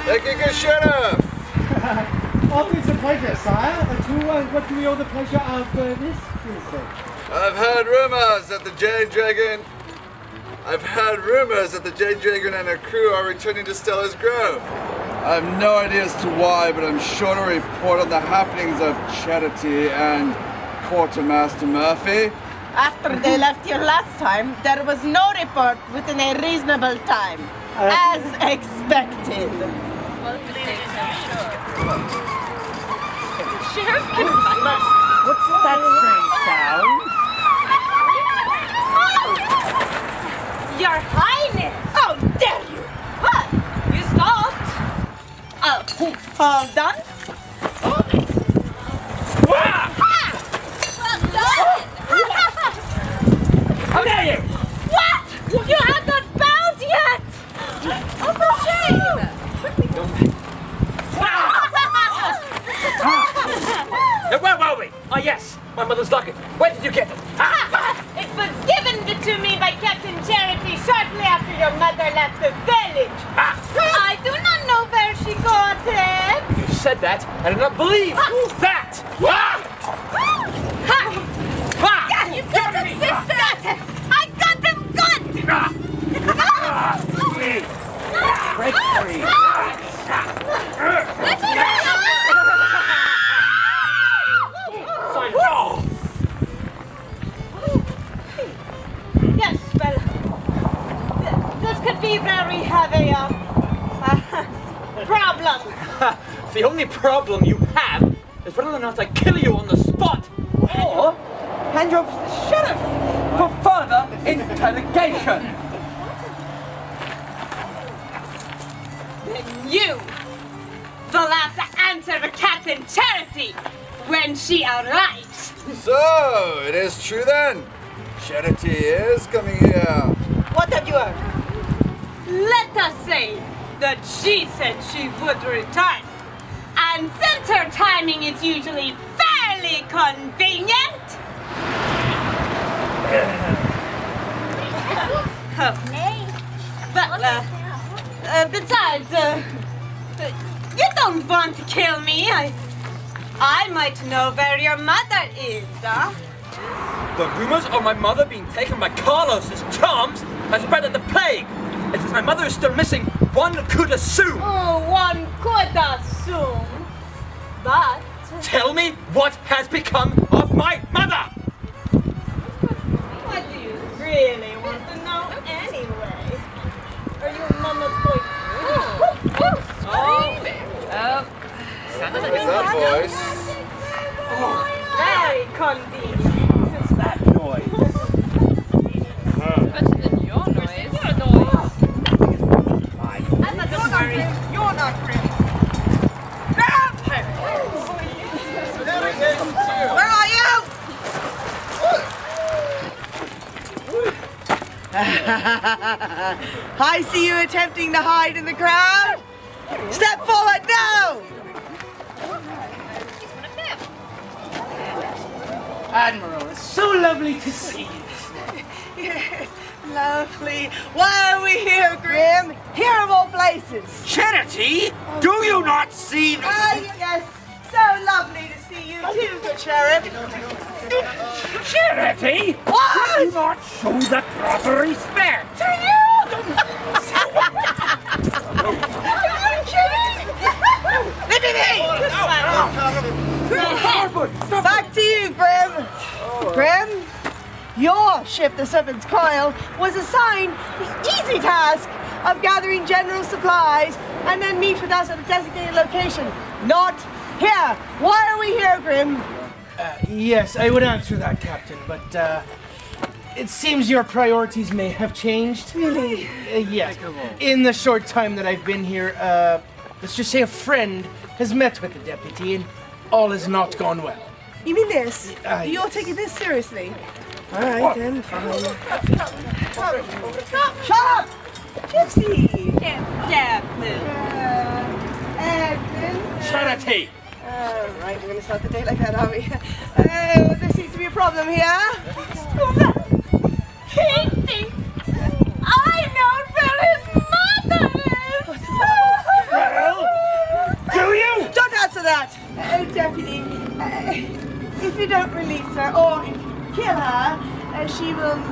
Thank you, good sheriff. Always a pleasure, sire. What do we owe the pleasure of this visit? I've heard rumors that the Jade Dragon and her crew are returning to Stella's Grove. I have no idea as to why, but I'm sure to report on the happenings of Charity and Quartermaster Murphy. After they left here last time, there was no report within a reasonable time, as expected. Sheriff can find us. What's that strange sound? Your Highness! How dare you! What? You stopped? All done? Well done! How dare you! What? You have not bowed yet! Oh, for shame! Where were we? Oh, yes, my mother's locket. Where did you get it? It was given to me by Captain Charity shortly after your mother left the village. I do not know where she got it. You said that, and I did not believe that! You got him, sister! I got him good! Break free. Yes, well, this could be where we have a problem. The only problem you have is whether or not I kill you on the spot, or hand you over to the sheriff for further interrogation. Then you will have to answer the Captain Charity when she arrives. So, it is true then. Charity is coming here. What have you heard? Let us say that she said she would return. And since her timing is usually fairly convenient. Besides, you don't want to kill me. I might know where your mother is, huh? The rumors of my mother being taken by Carlos's charms has spread like the plague. And since my mother is still missing, one could assume. Oh, one could assume. But Tell me what has become of my mother! what do you really want to know anyway? Are you Mama's boyfriend? What's that voice? Very convenient. What's that noise? I'm not sorry. You're not free. Where are you? I see you attempting to hide in the crowd. Step forward now. Admiral, it's so lovely to see you. Yes, lovely. Why are we here, Grim? Here of all places. Charity, do you not see that? Ah, yes. So lovely to see you too, good sheriff. Charity? What? Do not show the proper respect. To you? Leave me be! Back to you, Grim. Grim, your ship, the Serpent's Coil, was assigned the easy task of gathering general supplies and then meet with us at a designated location. Not here. Why are we here, Grim? Yes, I would answer that, Captain, but it seems your priorities may have changed. Really? Yes. In the short time that I've been here, let's just say a friend has met with the deputy and all has not gone well. You mean this? You're yes. taking this seriously? All right, then, fine. Shut up! Gypsy! Captain. Captain. Charity! Right, we're gonna start the day like that, are we? There seems to be a problem here. Katie! I know where his mother is! Well, release her, or if you kill her, she won't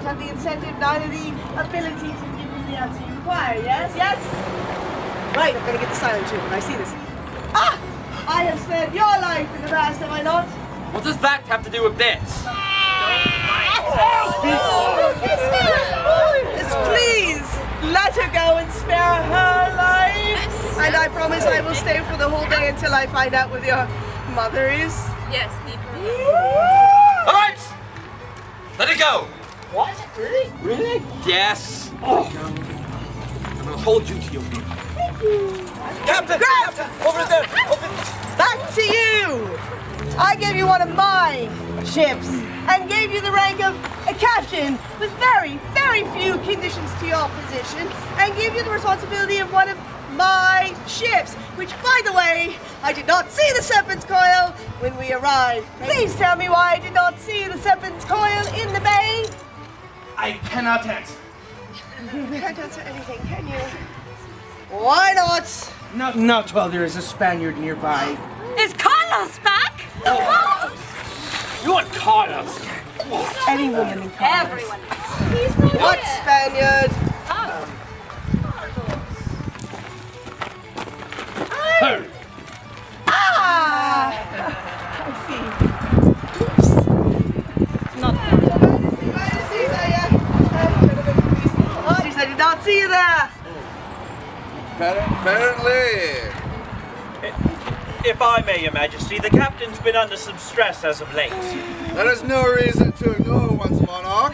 have the incentive, neither the ability to give you the answer you require, yes? Yes? Right, I'm gonna get the silent tune when I see this. Ah! I have spared your life in the past, have I not? What does that have to do with this? Please, let her go and spare her life. And I promise I will stay for the whole day until I find out where your mother is. Yes, leave her. All right! Let it go! What? Really? Really? Yes. I'm gonna hold you to your feet. Captain! Over there! Back to you! I gave you one of my ships and gave you the rank of a captain with very, very few conditions to your position and gave you the responsibility of one of my ships, which, by the way, I did not see the Serpent's Coil when we arrived. Please tell me why I did not see the Serpent's Coil in the bay. I cannot answer. You can't answer anything, can you? Why not? Not while there is a Spaniard nearby. Is Carlos back? You want Carlos? Any woman in Congress. Everyone. He's not What here. Spaniard? Hurry! Ah! I see. Not I did not see you there. Apparently. If I may, Your Majesty, the captain's been under some stress as of late. That is no reason to ignore one's monarch.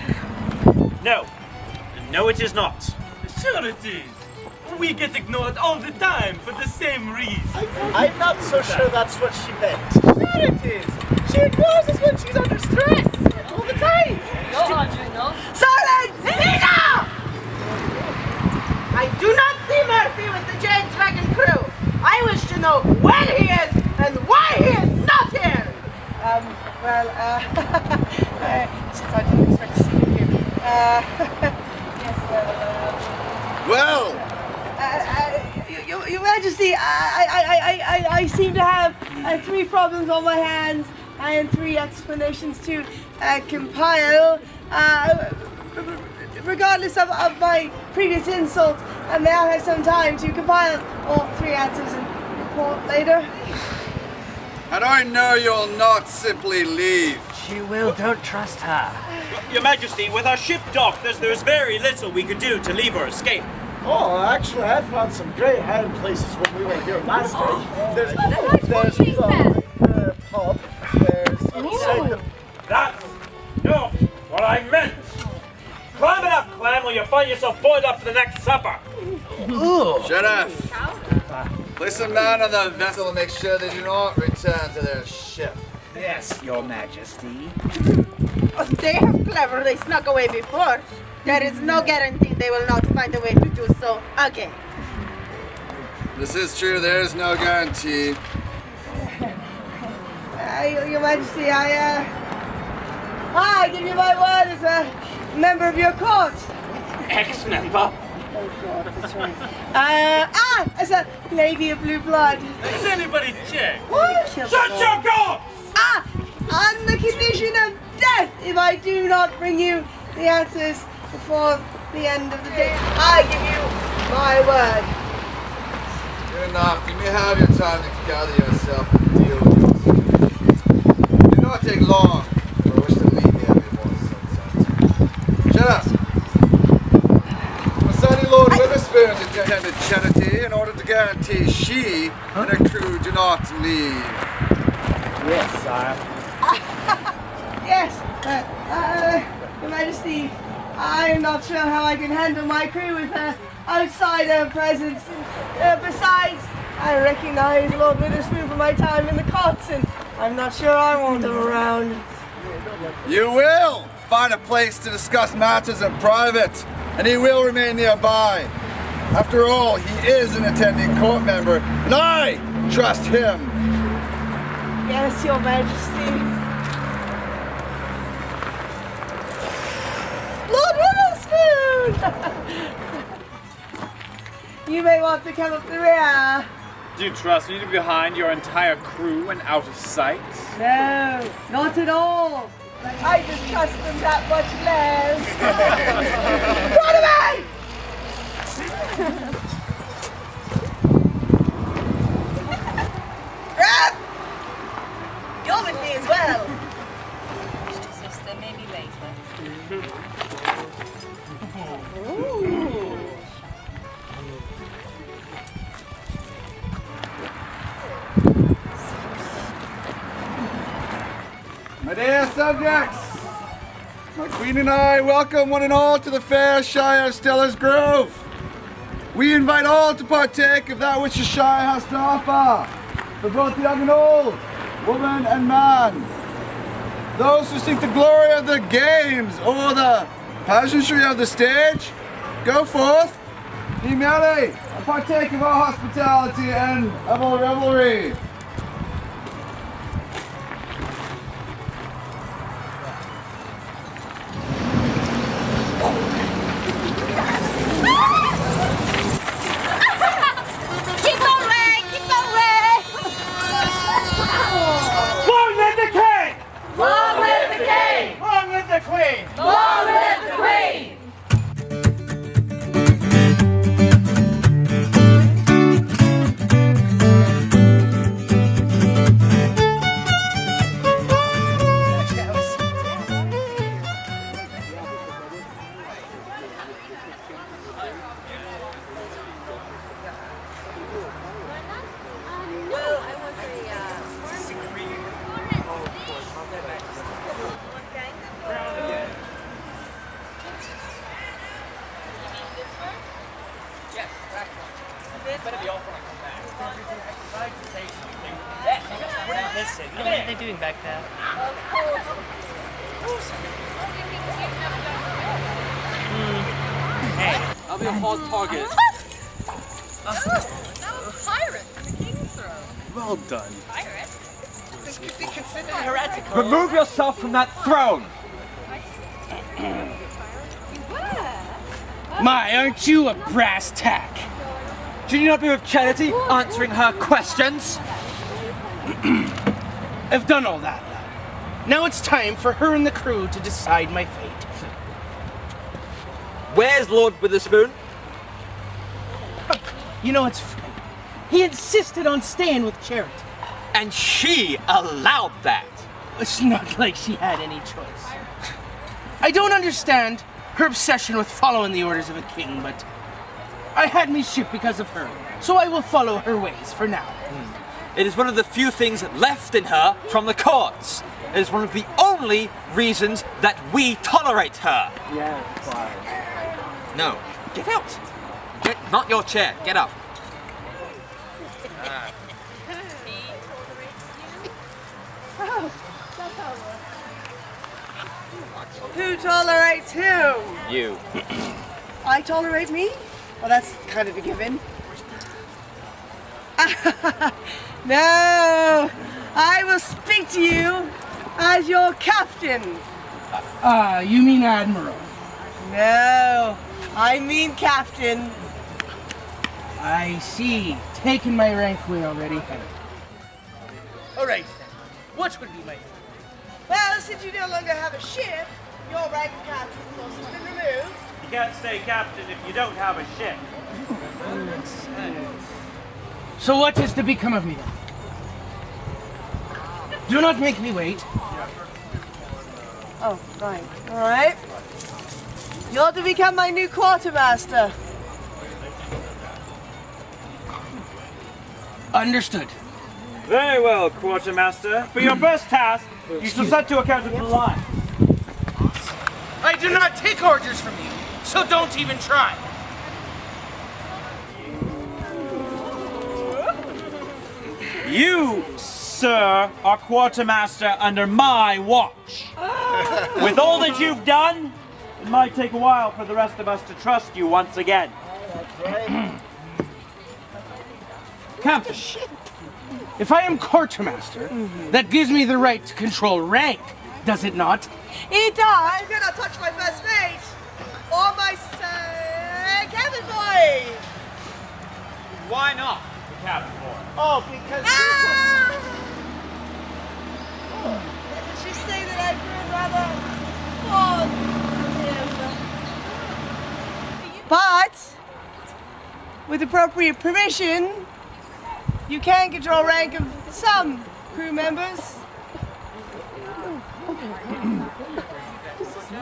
No. No, it is not. Sure it is. We get ignored all the time for the same reason. I'm not so sure that's what she meant. Sure it is. She ignores us when she's under stress. All the time. Silence! Enough! I do not see Murphy with the Jade Dragon Crew. I wish to know when he is and why he is not here. Since I didn't expect to see you here. Yes, Well, Your Majesty, I seem to have 3 problems on my hands and 3 explanations to compile. Regardless of my previous insult, I now have some time to compile all 3 answers and report later. and I know you'll not simply leave. She will, don't trust her. Your Majesty, with our ship docked, there's very little we could do to leave or escape. Oh, actually, I found some great hiding places when we were here last time. There's the pub. There's inside the... That's no what I meant. Climb it up, Clam, or you'll find yourself boiled up for the next supper. Sheriff, place a man on the vessel to make sure they do not return to their ship. Yes, Your Majesty. They have cleverly snuck away before. There is no guarantee they will not find a way to do so again. This is true, there is no guarantee. Your Majesty, I give you my word as a member of your court. Ex-member? As a lady of blue blood. Does anybody check? What? Shut your gob! On the condition of death if I do not bring you the answers before the end of the day. I give you my word. Good enough, you may have your time to gather yourself and deal with it. Do not take long, for I wish to leave here before sunset. Shut up! Masani Lord Witherspoon intended charity in order to guarantee she and her crew do not leave. Yes, sire. Yes, Your Majesty, I'm not sure how I can handle my crew with her outsider presence. Besides, I recognize Lord Witherspoon from my time in the courts, and I'm not sure I want him around. You will find a place to discuss matters in private, and he will remain nearby. After all, he is an attending court member, and I trust him. Yes, Your Majesty. Lord Witherspoon! You may want to come up the rear. Do you trust me to be behind your entire crew and out of sight? No, not at all. I just trust them that much less. Run away! Grab! You're with me as well. Sister, maybe later. My dear subjects, my queen and I welcome one and all to the fair Shire of Stellar's Grove. We invite all to partake of that which the Shire has to offer, for both young and old, woman and man. Those who seek the glory of the games or the pageantry of the stage, go forth, be merry, and partake of our hospitality and of our revelry. Keep away! Keep away! Long live the king! Long live the king! Long live the queen! Long live the queen! What are they doing back there? I'll be a hard target. Well done. This could be considered heretical. Remove yourself from that throne! My, aren't you a brass tack? Should you not be with Charity answering her questions? I've done all that. Now it's time for her and the crew to decide my fate. Where's Lord Witherspoon? You know, it's funny. He insisted on staying with Charity. And she allowed that. It's not like she had any choice. I don't understand her obsession with following the orders of a king, but I had me ship because of her, so I will follow her ways for now. It is one of the few things left in her from the courts. It is one of the only reasons that we tolerate her. No, get out. Not your chair, get up. Who tolerates who? You. I tolerate me? Well, that's kind of a given. No, I will speak to you as your captain. You mean Admiral? No, I mean captain. I see. Taken my rank way already. All right, then. What would be my fate? Well, since you no longer have a ship, your rank of captain of course has been removed. You can't stay captain if you don't have a ship. So what is to become of me then? Do not make me wait. Oh, right. All right. You're to become my new quartermaster. Understood. Very well, quartermaster. For your first task, you shall set to account of the line. I do not take orders from you, so don't even try. You, sir, are quartermaster under my watch. With all that you've done, it might take a while for the rest of us to trust you once again. Captain, if I am quartermaster, that gives me the right to control rank, does it not? It does. You're not touch my first mate or my cabin boy. Why not the cabin boy? Oh, because Did she say that I grew rather fond of him? But, with appropriate permission, you can control rank of some crew members.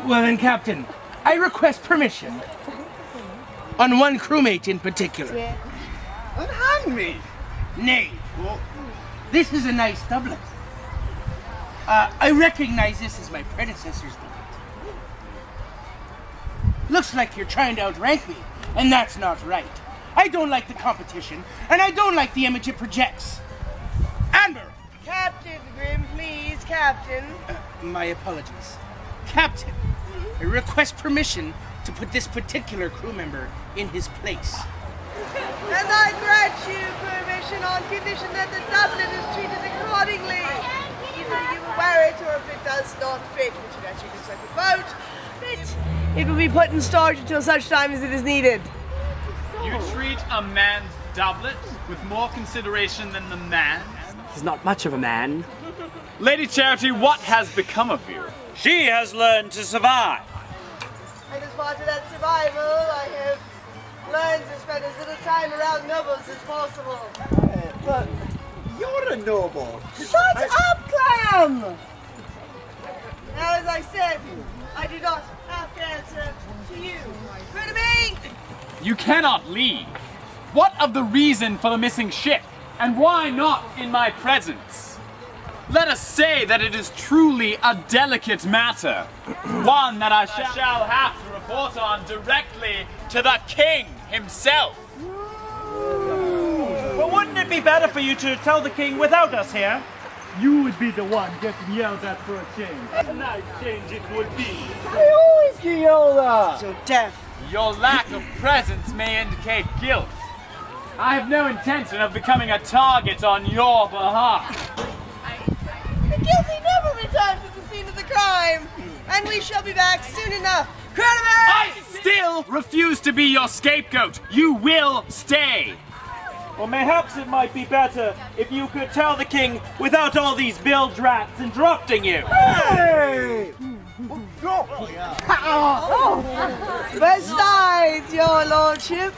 Well then, Captain, I request permission on one crewmate in particular. Yeah. unhand me. Nay, this is a nice doublet. I recognize this as my predecessor's doublet. Looks like you're trying to outrank me, and that's not right. I don't like the competition, and I don't like the image it projects. Amber! Captain Grimm, please, Captain. My apologies. Captain, I request permission to put this particular crew member in his place. And I grant you permission on condition that the doublet is treated accordingly. Either you will wear it, or if it does not fit, which it actually looks like a boat, it will be put in storage until such time as it is needed. You treat a man's doublet with more consideration than the man? He's not much of a man. Lady Charity, what has become of you? She has learned to survive. And as part of that survival, I have learned to spend as little time around nobles as possible. But you're a noble. Shut up, Clam! Now, as I said, I do not have to answer to you. Rid of me! You cannot leave. What of the reason for the missing ship? And why not in my presence? Let us say that it is truly a delicate matter. One that I shall have to report on directly to the king himself. But wouldn't it be better for you to tell the king without us here? You would be the one getting yelled at for a change. A nice change it would be. I always get yelled at. So deaf. Your lack of presence may indicate guilt. I have no intention of becoming a target on your behalf. The guilty never return to the scene of the crime, and we shall be back soon enough. I still refuse to be your scapegoat. You will stay. Or perhaps it might be better if you could tell the king without all these bilge rats interrupting you. Hey! Besides, your lordship,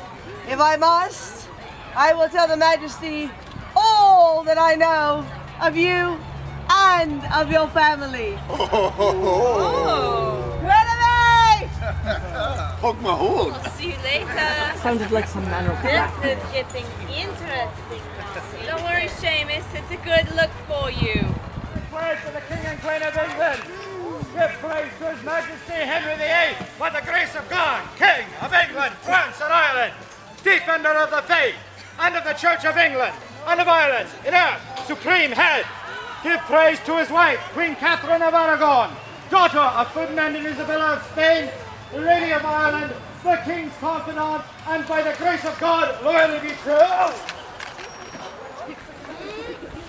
if I must, I will tell the majesty all that I know of you and of your family. Renemy! Poke my hole. See you later. Sounded like some manner of This is getting interesting now. Don't worry, Seamus. It's a good look for you. Praise to the King and Queen of England. Give praise to His Majesty Henry VIII. By the grace of God, King of England, France and Ireland, defender of the faith, and of the Church of England, and of Ireland, in earth, supreme head. Give praise to his wife, Queen Catherine of Aragon, daughter of Ferdinand and Isabella of Spain, the Lady of Ireland, the King's confidant, and by the grace of God, loyally be true.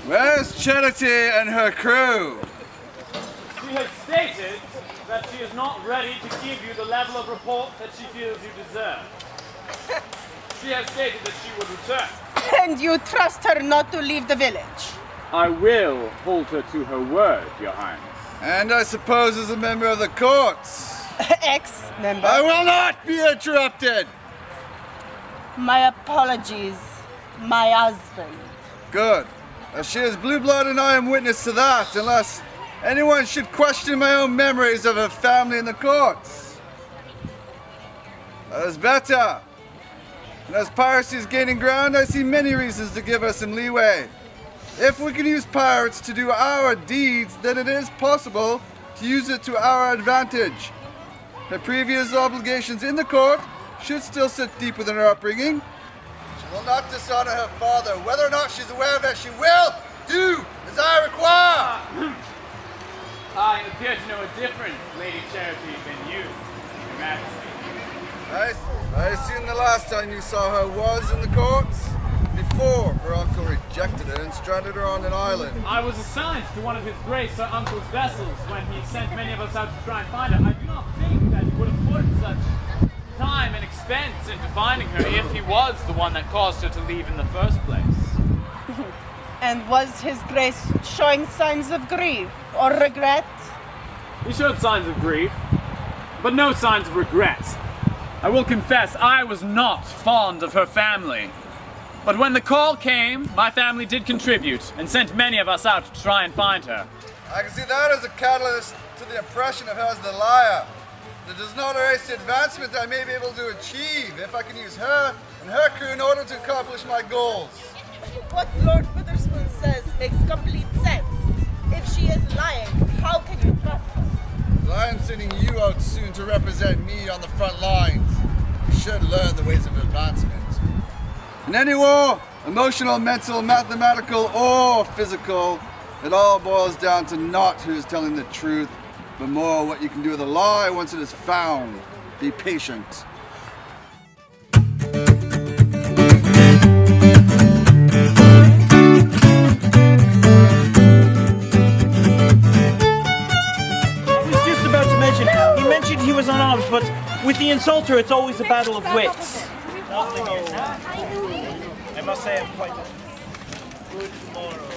Where's Charity and her crew? She has stated that she is not ready to give you the level of report that she feels you deserve. She has stated that she would return. And you trust her not to leave the village? I will hold her to her word, Your Highness. And I suppose as a member of the courts. Ex-member. I will not be interrupted! My apologies, my husband. Good. As she is blue blood and I am witness to that, unless anyone should question my own memories of her family in the courts. That is better. And as piracy is gaining ground, I see many reasons to give her some leeway. If we can use pirates to do our deeds, then it is possible to use it to our advantage. Her previous obligations in the court should still sit deep within her upbringing. She will not dishonor her father. Whether or not she's aware of it, she will do as I require. I appear to know a different Lady Charity than you, Your Majesty. I assume the last time you saw her was in the courts? Before her uncle rejected her and stranded her on an island. I was assigned to one of His Grace, Sir Uncle's vessels when he sent many of us out to try and find her. I do not think that he would have put such time and expense into finding her if he was the one that caused her to leave in the first place. And was his grace showing signs of grief or regret? He showed signs of grief, but no signs of regret. I will confess, I was not fond of her family. But when the call came, my family did contribute and sent many of us out to try and find her. I can see that as a catalyst to the impression of her as the liar. It does not erase the advancement I may be able to achieve if I can use her and her crew in order to accomplish my goals. What Lord Witherspoon says makes complete sense. If she is lying, how can you trust her? I am sending you out soon to represent me on the front lines. You should learn the ways of advancement. In any war, emotional, mental, mathematical, or physical, it all boils down to not who's telling the truth, but more what you can do with a lie once it is found. Be patient. He mentioned he was unarmed, but with the insulter, it's always a battle of wits. I must say I'm quite good morrow.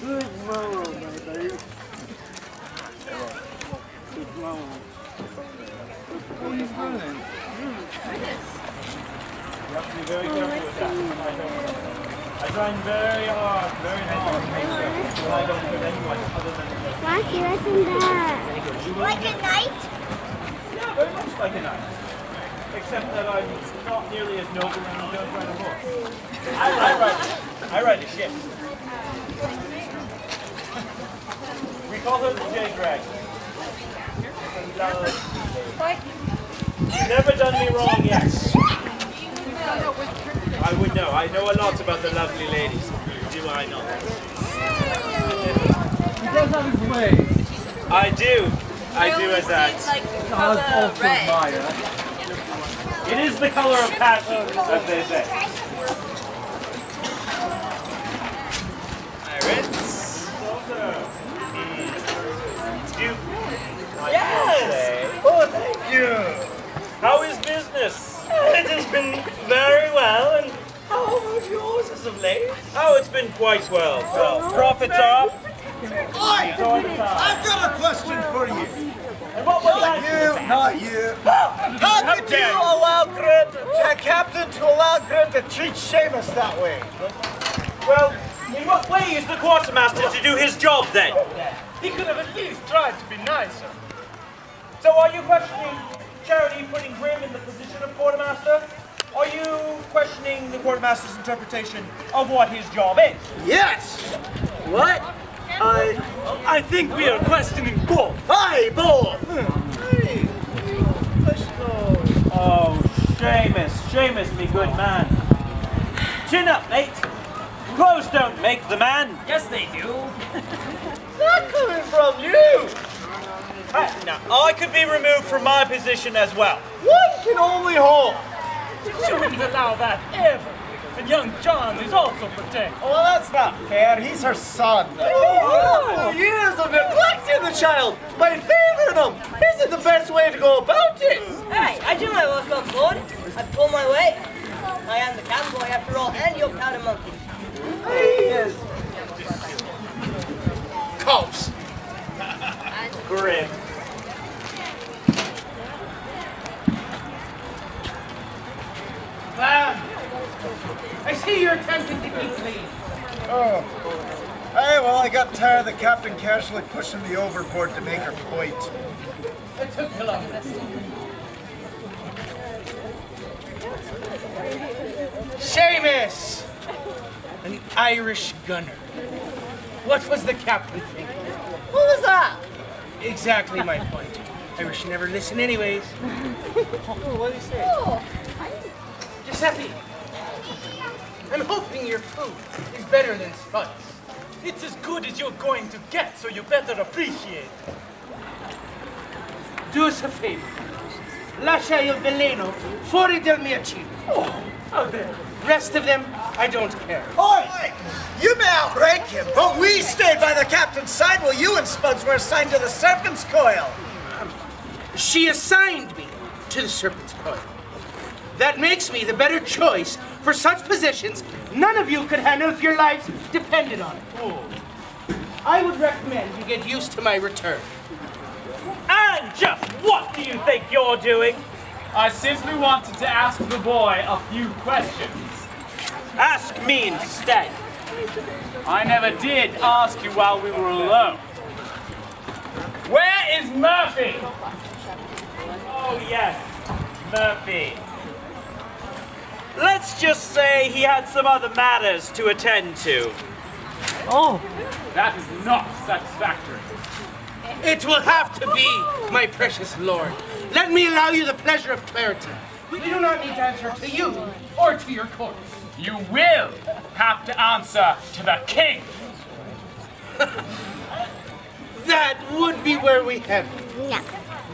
Good morrow, my baby. Good morrow. What are you doing? You have to be very careful with that. I grind very hard, when I don't hurt anyone other than the Why do you listen that? Like a knight? Yeah, very much like a knight. Except that I'm not nearly as noble and I don't ride a horse. I ride a ship. We call her the Jade Dragon. And, you've never done me wrong yet. I would know. I know a lot about the lovely ladies. Do I not? He does have his way. I do. I do as that. It is the color of passion, as they say. Pirates. Yes! Oh, thank you. How is business? It has been very well, and how about yours as of late? Oh, it's been quite well. Well, profits are up. Oi! I've got a question for you. And what was that? Not you. How could you allow Captain to allow Grant to treat Seamus that way? Well, in what way is the quartermaster to do his job then? He could have at least tried to be nicer. So are you questioning Charity putting Grim in the position of quartermaster? Are you questioning the quartermaster's interpretation of what his job is? Yes! What? I think we are questioning both. Aye, both! Oh, Seamus, me good man. Chin up, mate. Clothes don't make the man. Yes, they do. Not coming from you! Now, I could be removed from my position as well. One can only hope! You wouldn't allow that ever. And young John is also protected. Oh, well, that's not fair. He's her son. Oh, years of neglecting the child by favoring him isn't the best way to go about it. Hey, I do my work on board. I pull my weight. I am the cabin boy after all, and your powder monkey. Yes. Cops. Grim. I see you're attempting to keep clean. Oh. Hey, well, I got tired of the captain casually pushing me overboard to make her point. It took too long. Seamus! An Irish gunner. What was the captain thinking? What was that? Exactly my point. Irish never listen anyways. What did he say? Giuseppe, I'm hoping your food is better than Spud's. It's as good as you're going to get, so you better appreciate it. Do us a favor. Lascia il veleno fuori del mio cibo. How dare Rest of them, I don't care. Oi! You may outrank him, but we stayed by the captain's side while you and Spuds were assigned to the Serpent's Coil. She assigned me to the Serpent's Coil. That makes me the better choice For such positions, none of you could handle if your lives depended on it. I would recommend you get used to my return. And just what do you think you're doing? I simply wanted to ask the boy a few questions. Ask me instead. I never did ask you while we were alone. Where is Murphy? Oh yes, Murphy. Let's just say he had some other matters to attend to. Oh, That is not satisfactory. it will have to be, my precious lord. Let me allow you the pleasure of clarity. We do not need to answer to you or to your courts. You will have to answer to the king. That would be where we head. Yeah.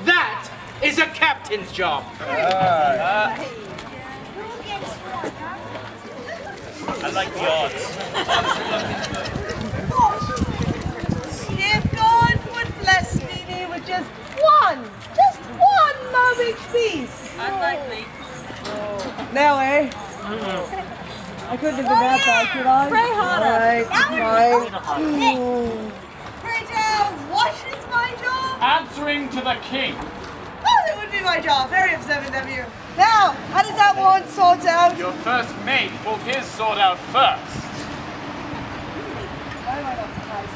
That is a captain's job. I like the odds. If God would bless me with just one moment's peace. Unlikely. Now, eh? I couldn't have been that bad, could I? Pray harder. Alright, fine. Pray tell, what is my job? Answering to the king. Oh, that would be my job. Very observant of you. Now, how does that one sort out? Your first mate will his sort out first.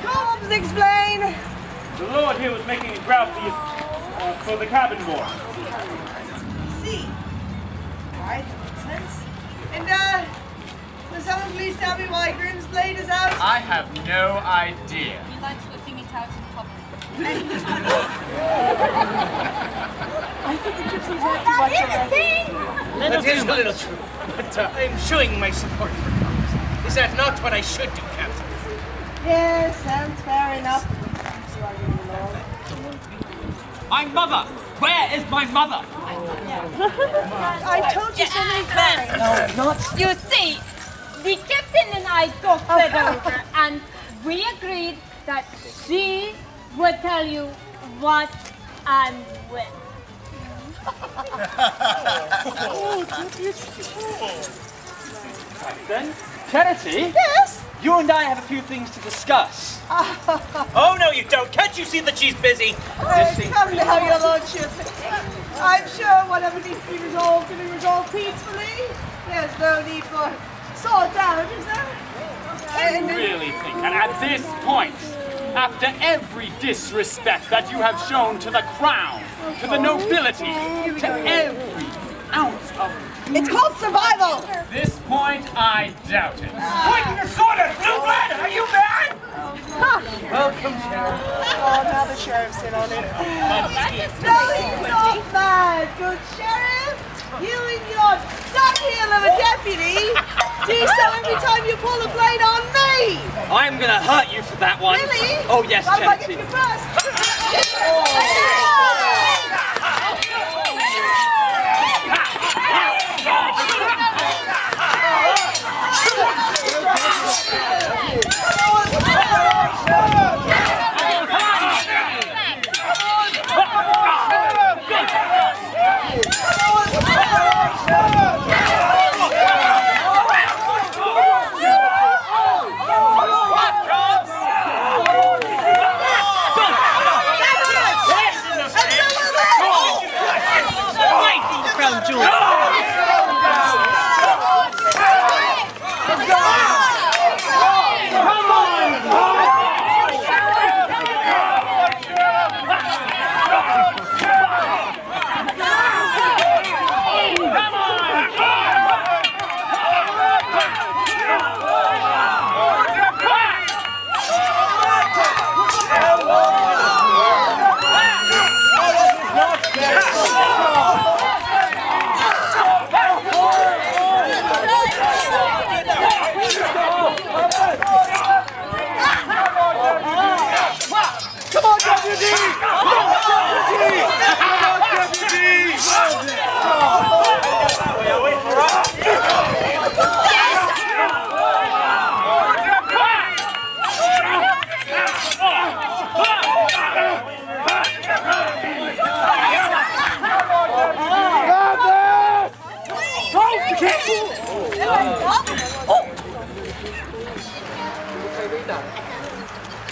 Go on and explain. The Lord here was making a grout for the cabin boy. See. Alright, that makes sense. And, will someone please tell me why Grimm's blade is out? I have no idea. He likes whipping it out in public. I think the gypsies have too much already. That is a little true. But I'm showing my support for Cops. Is that not what I should do, Captain? Yes, sounds fair enough. So I get along. My mother! Where is my mother? I told you so many times. No, not. You see, the captain and I talked that over, and we agreed that she would tell you what and when. Then, Charity? Yes? You and I have a few things to discuss. Oh no you don't! Can't you see that she's busy? Come now, your lordship. I'm sure whatever needs to be resolved can be resolved peacefully. There's no need for swords out, is there? I really think that at this point, after every disrespect that you have shown to the crown, to the nobility, to every ounce of It's called survival. this point, I doubt it. Pointing your sword at Blue Blood! Are you mad? Welcome, Sheriff. Oh, now the sheriff's in on it. No, he's not bad, good sheriff. You and your dunghill of a deputy do so every time you pull a blade on me. I'm gonna hurt you for that one. Really? Oh yes, I'd like Charity. it first. And so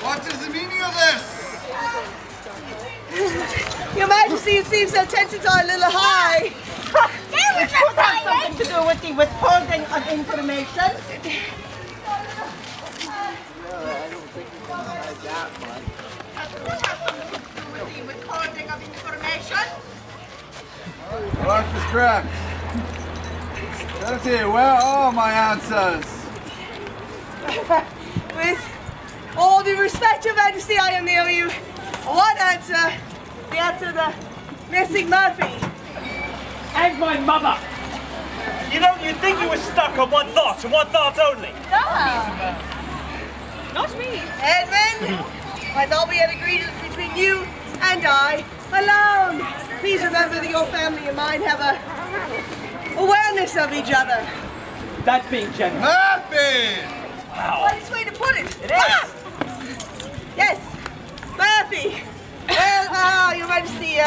What is the meaning of this? Your Majesty, it seems the tensions are a little high. It could have Something to do with the withholding of information. Withholding of information. What is correct? Letty, where are my answers? With all due respect, Your Majesty, I only owe you one answer. The answer to missing Murphy. And my mother! You know, you'd think you were stuck on one thought and one thought only. Not me. Edmund, I thought we had agreed it was between you and I alone. Please remember that your family and mine have a awareness of each other. That's being generous. Murphy! Nice way to put it. It is. Yes, Murphy. Well, Your Majesty,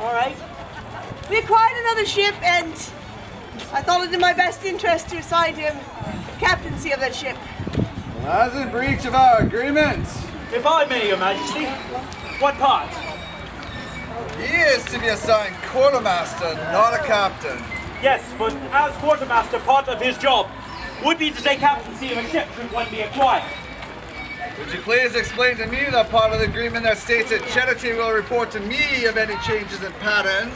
all right. We acquired another ship, and I thought it in my best interest to assign him captaincy of that ship. As in breach of our agreement. If I may, Your Majesty, what part? He is to be assigned quartermaster, not a captain. Yes, but as quartermaster, part of his job would be to take captaincy of a ship should one be acquired. Would you please explain to me the part of the agreement that states that Charity will report to me of any changes in pattern,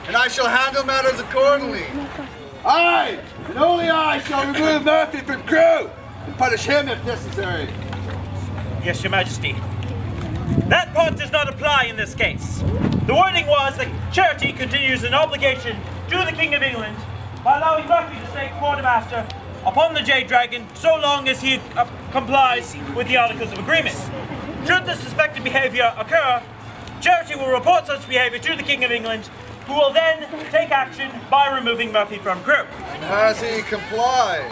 and I shall handle matters accordingly. I, and only I, shall remove Murphy from crew and punish him if necessary. Yes, Your Majesty. That part does not apply in this case. The wording was that Charity continues an obligation to the King of England by allowing Murphy to stay quartermaster upon the Jade Dragon so long as he complies with the Articles of Agreement. Should the suspected behavior occur, Charity will report such behavior to the King of England, who will then take action by removing Murphy from crew. Has he complied?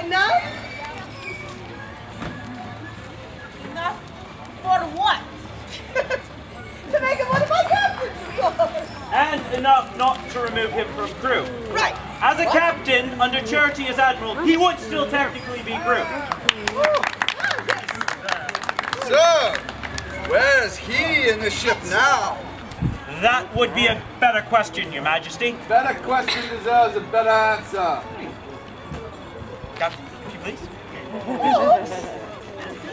Enough? Enough for what? To make him one of my captains, of course. And enough not to remove him from crew. Right. As a captain, under Charity as Admiral, he would still technically be crew. So, where is he in the ship now? That would be a better question, Your Majesty. Better question deserves a better answer. Captain, if you please.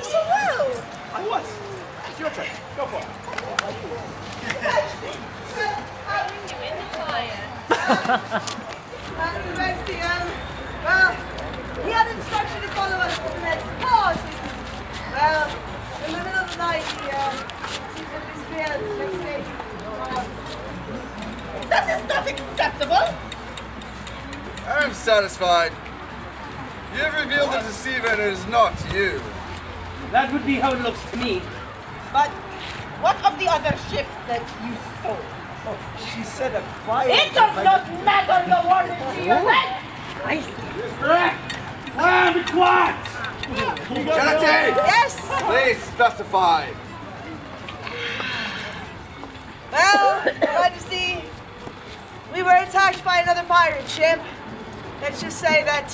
So well. I was. It's your turn. Go for it. Well, he had instruction to follow us for the next pause. Well, in the middle of the night, he seems to disappear the next day. That is not acceptable. I'm satisfied. You have revealed the deceiver and it is not you. That would be how it looks to me. But what of the other ship that you stole? Oh, she said a fire. It does not matter, Your Worship. I see. Correct! Land be quiet! Charity! Yes? Please specify. Well, Your Majesty, we were attacked by another pirate ship. Let's just say that,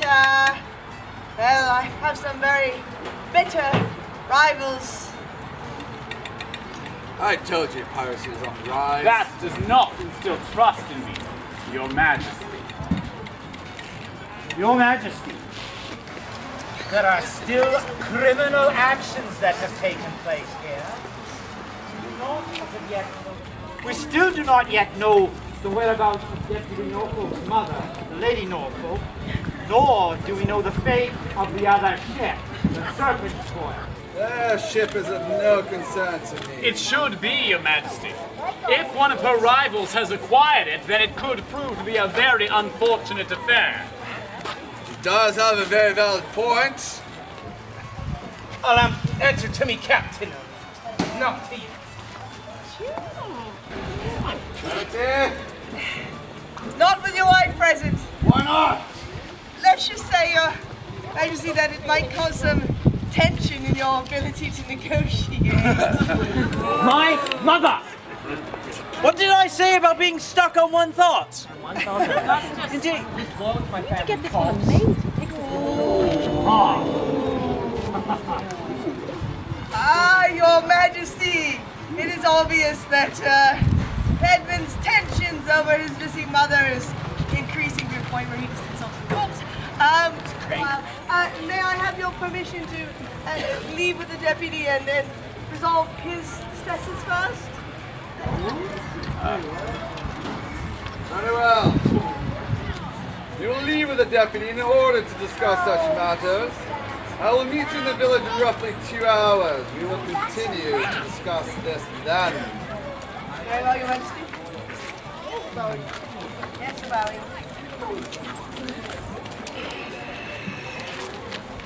well, I have some very bitter rivals. I told you piracy is on the rise. That does not instill trust in me, Your Majesty. Your Majesty, there are still criminal actions that have taken place here. We still do not yet know the whereabouts of Deputy Norfolk's mother, the Lady Norfolk, nor do we know the fate of the other ship, the Serpent's Coil. Their ship is of no concern to me. It should be, Your Majesty. If one of her rivals has acquired it, then it could prove to be a very unfortunate affair. He does have a very valid point. I'll answer to me, Captain. Not to you. Charity? Not with your wife present. Why not? Let's just say, Your Majesty, that it might cause some tension in your ability to negotiate. My mother! What did I say about being stuck on one thought? Indeed. Get this one amazing. Your Majesty, it is obvious that Edmund's tensions over his missing mother is increasing to a point where he just insults the corpse. May I have your permission to leave with the deputy and then resolve his statuses first? Very well. You will leave with the deputy in order to discuss such matters. I will meet you in the village in roughly 2 hours. We will continue to discuss this then. Very well, Your Majesty. Bowing. Yes, bowing.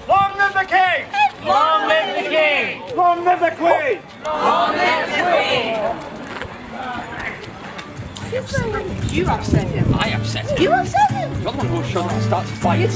Long live the king! Long live the king! Long live the queen! Long live the queen! You upset him. I upset him. You upset him. You're the one who was showing us start to fight.